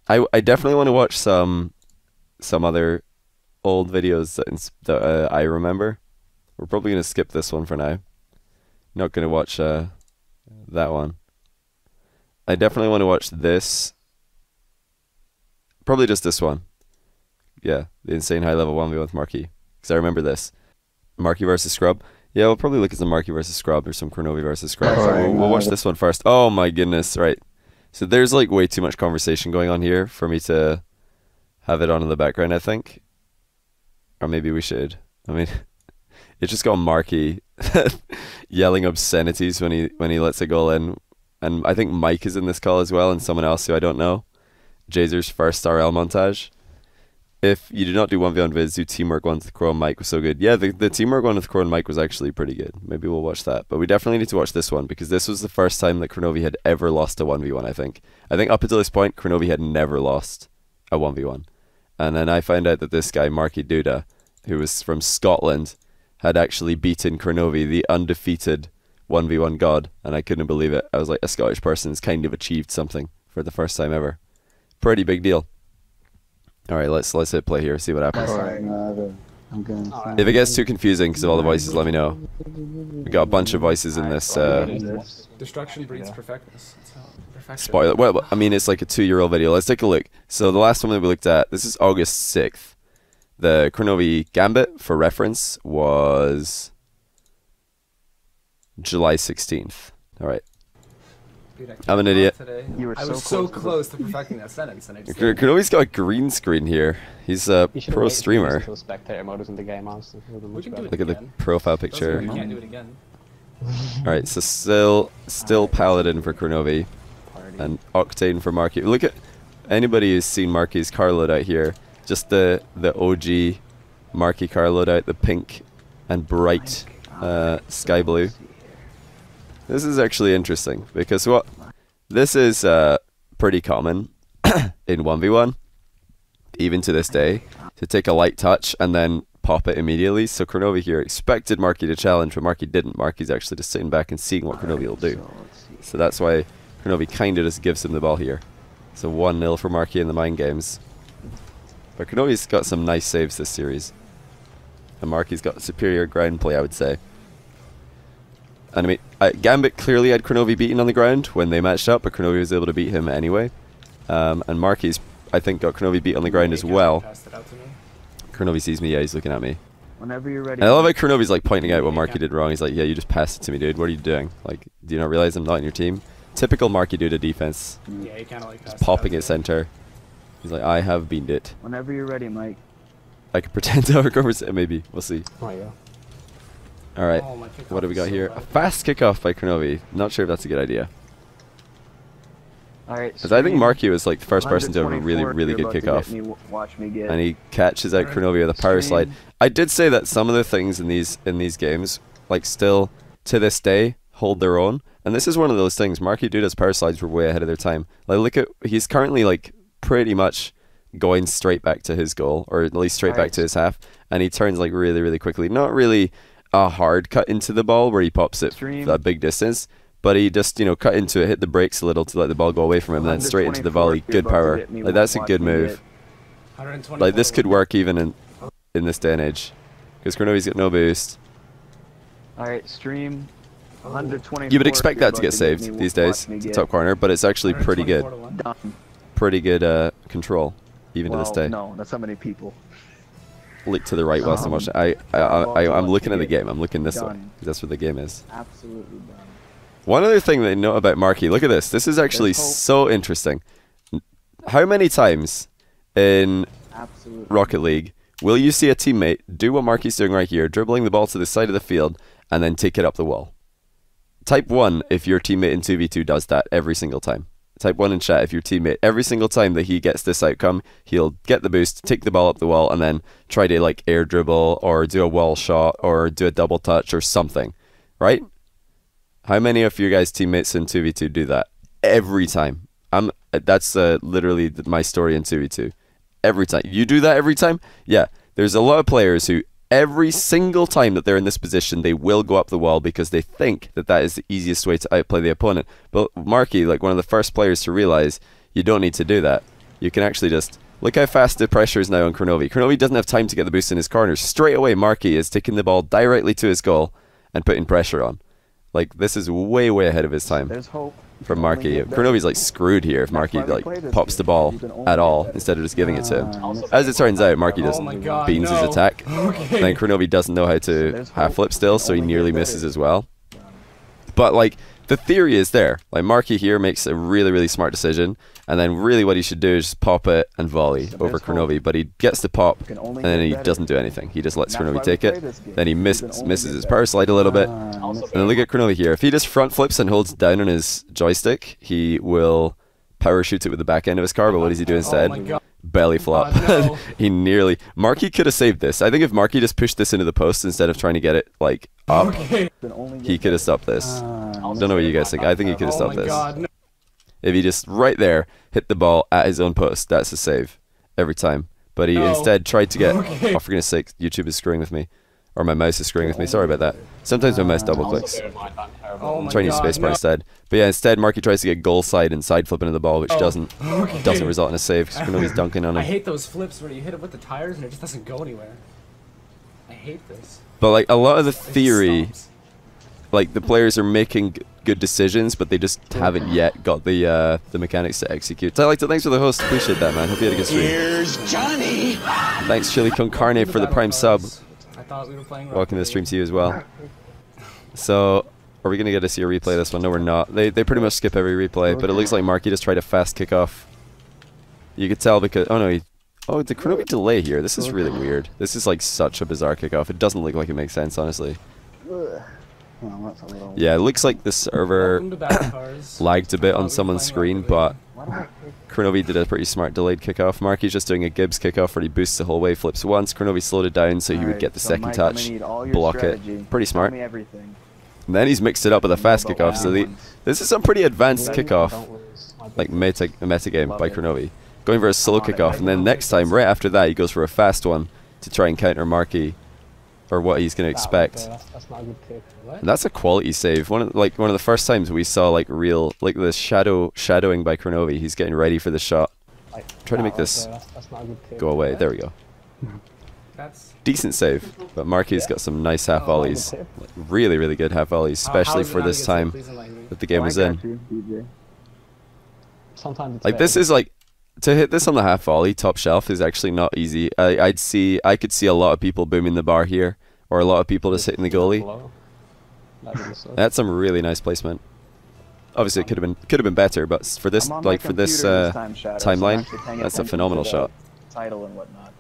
I definitely want to watch some other old videos that I remember. We're probably gonna skip this one for now. Not gonna watch that one. I definitely want to watch this. Probably just this one. Yeah, the insane high level 1v1 with Marky. Because I remember this. Marky versus Scrub. Yeah, we'll probably look at some Marky versus Scrub or some Kronovi versus Scrub. So we'll watch this one first. Oh my goodness, right. So there's like way too much conversation going on here for me to have it on in the background, I think. Or maybe we should. I mean, it's just got Marky yelling obscenities when he lets a goal in. And I think Mike is in this call as well, and someone else who I don't know. Jazer's first RL montage. If you do not do 1v1 vids, do teamwork one with Crow and Mike was so good. Yeah, the teamwork one with Crow and Mike was actually pretty good. Maybe we'll watch that. But we definitely need to watch this one, because this was the first time that Kronovi had ever lost a 1v1, I think. I think up until this point, Kronovi had never lost a 1v1. And then I found out that this guy, Markydooda, who was from Scotland, had actually beaten Kronovi, the undefeated 1v1 god. And I couldn't believe it. I was like, a Scottish person's kind of achieved something for the first time ever. Pretty big deal. All right, let's hit play here, see what happens. I'm going. If it gets too confusing because of all the voices, let me know. We got a bunch of voices in this. Destruction breeds perfectness. Spoiler. Well, I mean, it's like a 2-year-old video. Let's take a look. So the last one that we looked at, this is August 6th. The Kronovi Gambit, for reference, was July 16th. All right. Dude, I'm an idiot. You were I was so close to perfecting that sentence, and I just Kronovi's got a green screen here. He's a pro streamer. Spectator mode was in the game, honestly. we can do it Look at the again. profile Doesn't picture. mean we can't do it again. Alright, so still Paladin for Kronovi and Octane for Marky. Look at anybody who's seen Marky's car loadout here. Just the OG Marky car loadout, the pink and bright sky blue. This is actually interesting because this is pretty common in 1v1, even to this day, to take a light touch and then pop it immediately. So Kronovi here expected Marky to challenge, but Marky didn't. Marky's actually just sitting back and seeing what Kronovi will do. So that's why Kronovi kind of just gives him the ball here. So 1-0 for Marky in the mind games. But Kronovi's got some nice saves this series. And Marky's got superior ground play, I would say. And I mean, Gambit clearly had Kronovi beaten on the ground when they matched up, but Kronovi was able to beat him anyway. And Marky's, I think, got Kronovi beat on the ground as well. Kronovi sees me, yeah, he's looking at me. Whenever you're ready. And I love how Kronovi's like pointing out what Marky did wrong. He's like, yeah, you just passed it to me, dude. What are you doing? Like, do you not realize I'm not in your team? Typical Markydooda defense. Yeah, you kind of like Just popping it center. He's like, I have beamed it. Whenever you're ready, Mike. I could pretend to have a conversation, maybe. We'll see. Oh yeah. Alright, Oh, my kickoff what do we is got so here? bad. A fast kickoff by Kronovi. Not sure if that's a good idea. Alright. Because I think Marky was like the first person to have a really, really good kickoff. Watch me get. And he catches out Kronovi with a power slide. I did say that some of the things in these games, like still to this day, hold their own. And this is one of those things. Markydooda's power slides were way ahead of their time. Like look at, he's currently like pretty much going straight back to his goal, or at least straight back to his half, and he turns like really, really quickly. Not really a hard cut into the ball where he pops it a big distance, but he just, you know, cut into it, hit the brakes a little to let the ball go away from him, and then straight into the volley. Good power. Like that's a good move. Like this could work even in this day and age, because Kronovi's got no boost. Alright, stream. 124. You would expect that to get saved these days, to top corner, but it's actually pretty good. Pretty good control, even to this day. No, that's how many people. Look to the right whilst I'm watching. I'm looking at the game. I'm looking this way. 'Cause that's where the game is. Absolutely done. One other thing they know about Marky. Look at this. This is actually so interesting. How many times in Rocket League will you see a teammate do what Marky's doing right here, dribbling the ball to the side of the field and then take it up the wall? Type 1 if your teammate in 2v2 does that every single time. Type 1 in chat if your teammate, every single time that he gets this outcome, he'll get the boost, take the ball up the wall, and then try to like air dribble or do a wall shot or do a double touch or something, right? How many of your guys' teammates in 2v2 do that? Every time. That's literally my story in 2v2. Every time. You do that every time? Yeah. There's a lot of players who every single time that they're in this position, they will go up the wall because they think that that is the easiest way to outplay the opponent. But Marky, like one of the first players to realize, you don't need to do that. you can actually just look how fast the pressure is now on Kronovi. Kronovi doesn't have time to get the boost in his corner. Straight away, Marky is taking the ball directly to his goal and putting pressure on. Like, this is way, way ahead of his time There's hope. from Marky. Kronovi's like screwed here if Marky like pops the ball at all instead of just giving it to him. As it turns out, Marky just beans his attack. Okay. Then Kronovi doesn't know how to half flip still, so he nearly misses as well. But like, the theory is there. Like, Marky here makes a really, really smart decision, and then really what he should do is just pop it and volley over Kronovi. But he gets the pop, and then he doesn't do anything. He just lets Kronovi take it. Then he misses his power slide a little bit. And then look at Kronovi here. If he just front flips and holds down on his joystick, he will power shoot it with the back end of his car. But what does he do instead? Oh my God. Belly flop. No. He nearly... Marky could have saved this. I think if Marky just pushed this into the post instead of trying to get it, like, up, Okay. he could have stopped this. Don't know what you guys think. I think he could have Oh stopped my this. God. No. If he just right there hit the ball at his own post, that's a save every time. But he No. instead tried to get... Okay. Oh, for goodness sake, YouTube is screwing with me. Or my mouse is screwing with me. Sorry about that. Sometimes my mouse double clicks. Oh my I'm trying to use God, spacebar no. instead. But yeah, instead Marky tries to get goal side and side flip into the ball, which doesn't Okay. result in a save because Kronovi's dunking on I him. hate those flips where you hit it with the tires and it just doesn't go anywhere. I hate this. But like, a lot of the It just theory, stops. like, the players are making good decisions, but they just haven't yet got the mechanics to execute. So I like to thanks for the host. Appreciate that, man. Hope you had a good stream. Here's Johnny. Thanks, Chili Con Carne, for the prime sub. I thought we were playing Welcome to the Rocket stream League. to you as well. So, are we going to get to see a replay of this one? No, we're not. They pretty much skip every replay, but it looks like Marky just tried a fast kickoff. You could tell because... Oh, no. Oh, the Kronovi delay here. This is really weird. This is like such a bizarre kickoff. It doesn't look like it makes sense, honestly. Well, that's a little... Yeah, it looks like the server Welcome to Battle Cars. lagged a bit I thought we on were someone's playing screen, Rocket but Kronovi did a pretty smart delayed kickoff. Marky's just doing a Gibbs kickoff where he boosts the whole way, flips once. Kronovi slowed it down so he would get the second touch, block it. Pretty smart. Tell me everything. And then he's mixed it up with a fast kickoff. So this is some pretty advanced kickoff, like Like meta game by Kronovi. Going for a slow kickoff, and then next time, right after that, he goes for a fast one to try and counter Marky, or what he's going to expect. That's not a good tip. What? And that's a quality save. One of the first times we saw like real, like the shadowing by Kronovi. He's getting ready for the shot. Try to make this That's not a good tip. go away. There we go. That's Decent save, but Marky's got some nice half volleys. tip. Like, really, really good half volleys, how especially is it for not a this good time tip? Please enlighten me. that the game was I in. got you, DJ. Sometimes it's Like, this better. is like, to hit this on the half volley top shelf is actually not easy. I could see a lot of people booming the bar here, or a lot of people just hitting the goalie. Low. That'd be so. That's some really nice placement. Obviously, it could have been better, but for this, I'm on my like, for this computer this time, Shadow, so I'm timeline, actually paying that's a attention phenomenal to the shot. Title and whatnot.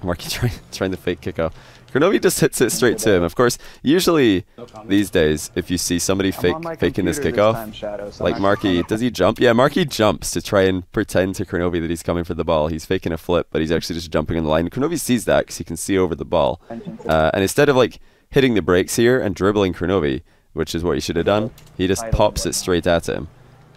Marky trying to fake kickoff. Kronovi just hits it straight to him. Of course, usually No comment. these days, if you see somebody I'm on my faking this computer kickoff, time, Shadow, so like I'm Marky, actually- does he jump? Yeah, Marky jumps to try and pretend to Kronovi that he's coming for the ball. He's faking a flip, but he's actually just jumping on the line. Kronovi sees that because he can see over the ball. And instead of like hitting the brakes here and dribbling Kronovi, which is what he should have done, he just pops it straight at him.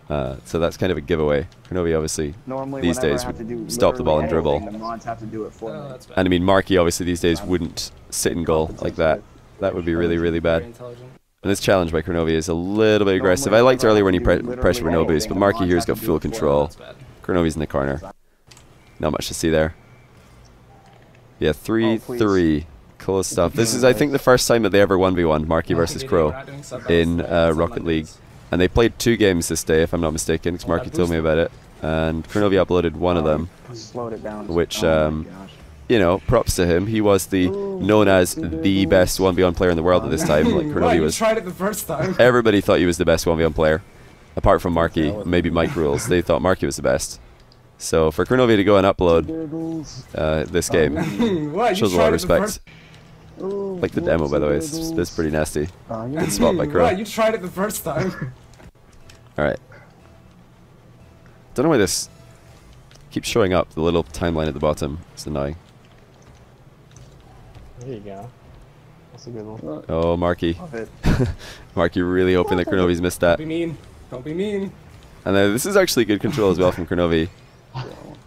So that's kind of a giveaway. Kronovi obviously Normally, these whenever days I have to do would stop the ball and literally dribble. anything, the mods have to do it for Oh, me. that's bad. And I mean, Marky obviously these days wouldn't sit in goal like that. That would be really, really Very bad. intelligent. And this challenge by Kronovi is a little bit aggressive. I liked earlier when he pressed for no boost, but Marky here's got full control. That's bad. Kronovi's in the corner. Not much to see there. Yeah, Oh, 3-3. Close stuff. This is, I think, the first time that they ever 1v1 Marky versus We're Crow not doing subtitles in today, it's on Rocket League. Mondays. And they played 2 games this day, if I'm not mistaken, because Oh, that Marky told me boosted. about it. And Kronovi uploaded one of them. Slowed it down. Which, Oh my gosh. You know, props to him. He was the known as the best 1v1 player in the world at this time. Like, Right, Kronovi you was... tried it the first time. Everybody thought he was the best 1v1 player, apart from Marky, maybe Mike Rules. They thought Marky was the best. So for Kronovi to go and upload this game What, you shows a lot of tried it the respect. Like the demo, by the way, it's pretty nasty. Good spot by first- Crow. Right, you tried it the first time. All right. Don't know why this keeps showing up. The little timeline at the bottom. It's annoying. There you go. That's a good one. Oh, Marky. Love it. Marky really hoping that Kronovi's missed that. Don't be mean. Don't be mean. And then this is actually good control as well from Kronovi.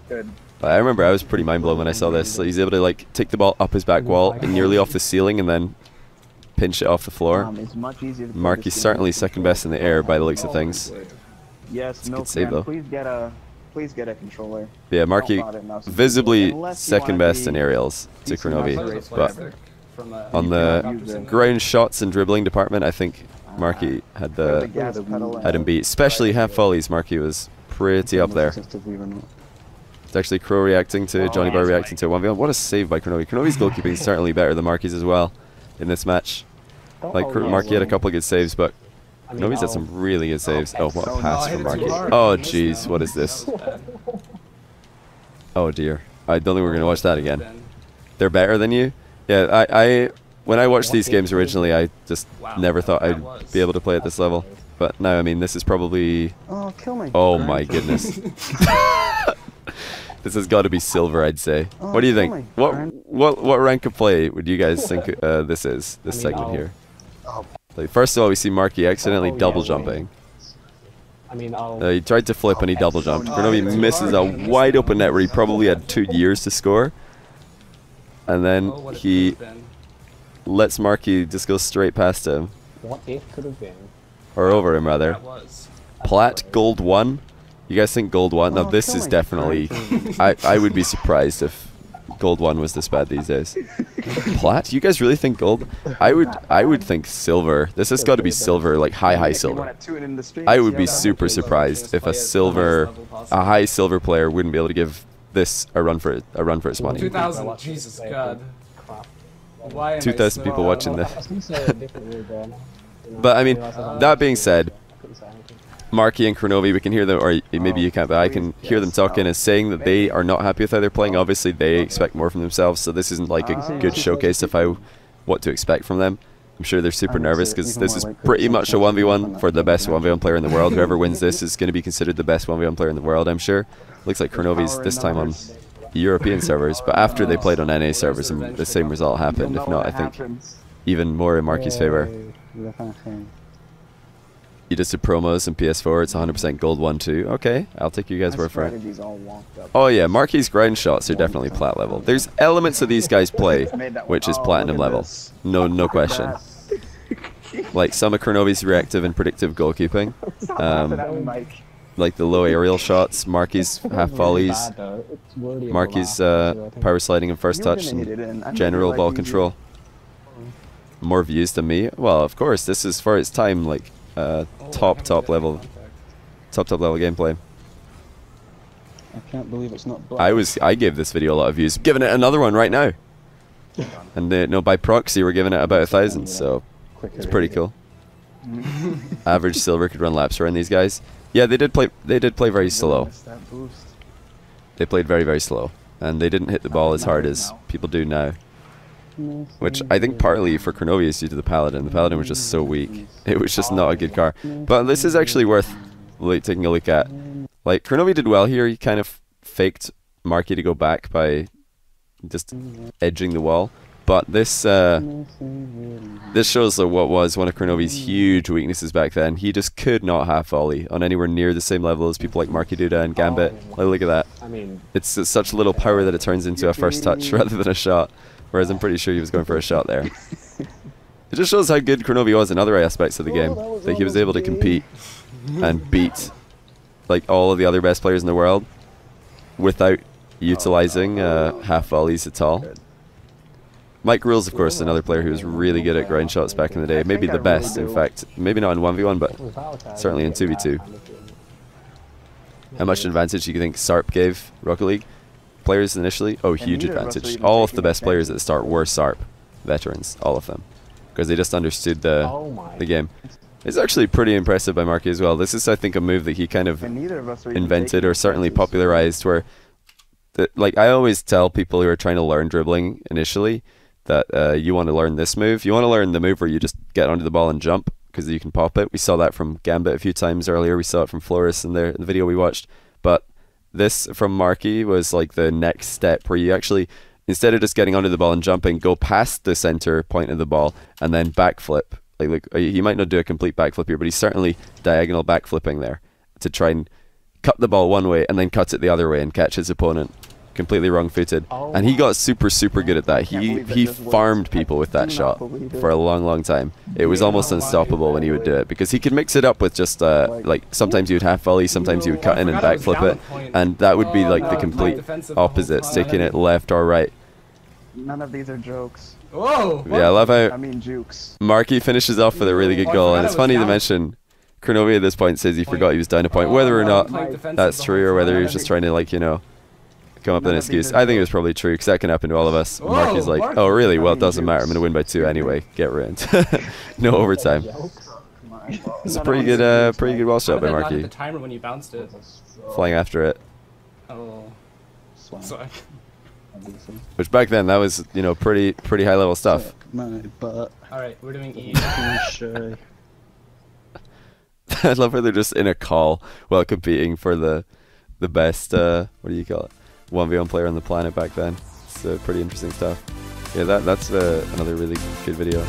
Good. I remember I was pretty mind blown when I saw this. So he's able to like take the ball up his back wall and nearly off the ceiling and then pinch it off the floor. It's much easier to play Marky's this certainly game. second best in the air by the looks of things. Yes, a good Milkman, save, though. Please please get a controller. Yeah, Marky Don't bother mouse and visibly keyboard, unless you second wanna best in be aerials to decent Kronovi, mouse but racer. on You the cannot use it. ground shots and dribbling department, I think Marky had the the gas pedal and- had him beat. Especially half volleys, Marky was pretty up there. It's actually Crow reacting to Johnny Bar reacting to 1v1. What a save by Kronovi. Kronovi's goalkeeping is certainly better than Marky's as well in this match. Like Marky had a couple of good saves, but Kronovi's had some really good saves. Oh, what a pass from Marky. Oh, jeez, what is this? Oh dear, I don't think we're gonna watch that again. They're better than you. Yeah, I when I watched these games originally, I just never thought I'd be able to play at this level. But now, I mean, this is probably. Oh, kill me. Oh my goodness. This has got to be silver, I'd say. What do you think? What rank of play would you guys think this is? This segment here. Like, first of all, we see Marky accidentally double jumping. He tried to flip and he double jumped. Kronovi misses a wide open net where he probably had 2 years to score. And then he lets Marky just go straight past him. What if could have been? Or over him, rather. Plat, gold 1. You guys think gold 1? Now, this is definitely... I would be surprised if gold 1 was this bad these days. Plat? You guys really think gold? I would think silver. This has got to be silver, like high silver. I would be super surprised if a high silver player wouldn't be able to give this a run for its money. 2,000, Jesus God. Why am I 2,000 people slow? watching this. But I mean, that being said, Marky and Kronovi, we can hear them, or maybe you can't, but I can hear them talking and saying that they are not happy with how they're playing. Obviously, they expect more from themselves, so this isn't like a good showcase of what to expect from them. I'm sure they're super nervous because this is pretty much a 1v1 for the best 1v1 player in the world. Whoever wins this is going to be considered the best 1v1 player in the world, I'm sure. Looks like Kronovi's this time on European servers, but after they played on NA servers, and the same result happened. If not, I think even more in Marky's favor. You just did promos in PS4, it's 100% gold 1 too. Okay, I'll take you guys' word for it. Oh yeah, Marky's ground shots are definitely plat level. There's elements of these guys play which is platinum level. No question. Like some of Kronovi's reactive and predictive goalkeeping. Like the low aerial shots, Marky's half volleys, Marky's power sliding and first touch, and general ball control. More views than me? Well, of course, this is for its time, like top level gameplay. I can't believe it's not black. I gave this video a lot of views. Giving it another one right now. And no, by proxy we're giving it about 1,000, so it's pretty cool. Average silver could run laps around these guys. Yeah, they did play very slow. They played very slow, and they didn't hit the ball as hard as people do now. Which I think partly for Kronovi is due to the Paladin. The Paladin was just so weak. It was just not a good car. But this is actually worth taking a look at. Like, Kronovi did well here. He kind of faked Marky to go back by just edging the wall. But this shows what was one of Kronovi's huge weaknesses back then. He just could not half volley on anywhere near the same level as people like Markydooda and Gambit. Like, look at that. It's such little power that it turns into a first touch rather than a shot. Whereas I'm pretty sure he was going for a shot there. It just shows how good Kronovi was in other aspects of the game. That he was able to compete and beat like all of the other best players in the world without utilizing half volleys at all. Mike Rules, of course, is another player who was really good at ground shots back in the day. Maybe the best, in fact. Maybe not in 1v1, but certainly in 2v2. How much advantage do you think SARP gave Rocket League players initially? Oh, huge advantage. All of the best players at the start were SARP veterans, all of them, because they just understood the game. It's actually pretty impressive by Marky as well. This is, I think, a move that he kind of invented or certainly popularized, where, like, I always tell people who are trying to learn dribbling initially that you want to learn this move. You want to learn the move where you just get onto the ball and jump, because you can pop it. We saw that from Gambit a few times earlier. We saw it from Flores in the video we watched. But this from Marky was like the next step, where you actually, instead of just getting onto the ball and jumping, go past the center point of the ball and then backflip. Like he might not do a complete backflip here, but he's certainly diagonal backflipping there to try and cut the ball one way and then cut it the other way and catch his opponent. completely wrong-footed, Oh and he my- got super good at that. can't He believe it he just worked. farmed people with that do not shot believe it. for a long time. It was almost unstoppable when he would do it, because he could mix it up with just like sometimes he would half volley, sometimes he would cut in and backflip it, and that would be like the complete opposites, taking it left or right. None of these are jokes. Whoa! Yeah, I love I how mean jukes. Marky finishes off with a really good Oh, I goal, forgot and it's I was funny to down. mention Kronovi at this point says he forgot he was down a point. Whether or not that's true or whether he was just trying to, like, you know, come up with an None of these excuse. are I think it was probably true, because that can happen to all of us. Whoa, Marky's like, Marky. oh really? Well, I it mean, doesn't matter. I'm jukes. gonna win by 2 anyway. Get ruined. No overtime. Jokes. Come on. It's a None pretty of these good, are jokes, pretty good mate. wall shot by The Marky, timer when you bounced it. flying after it. Oh. Swag, Sorry. obviously. Which back then, that was, you know, pretty high level stuff. Suck my butt. Alright, we're doing E. Shy. I love how they're just in a call while competing for the best, what do you call it, 1v1 player on the planet back then. It's pretty interesting stuff. Yeah, that's another really good video.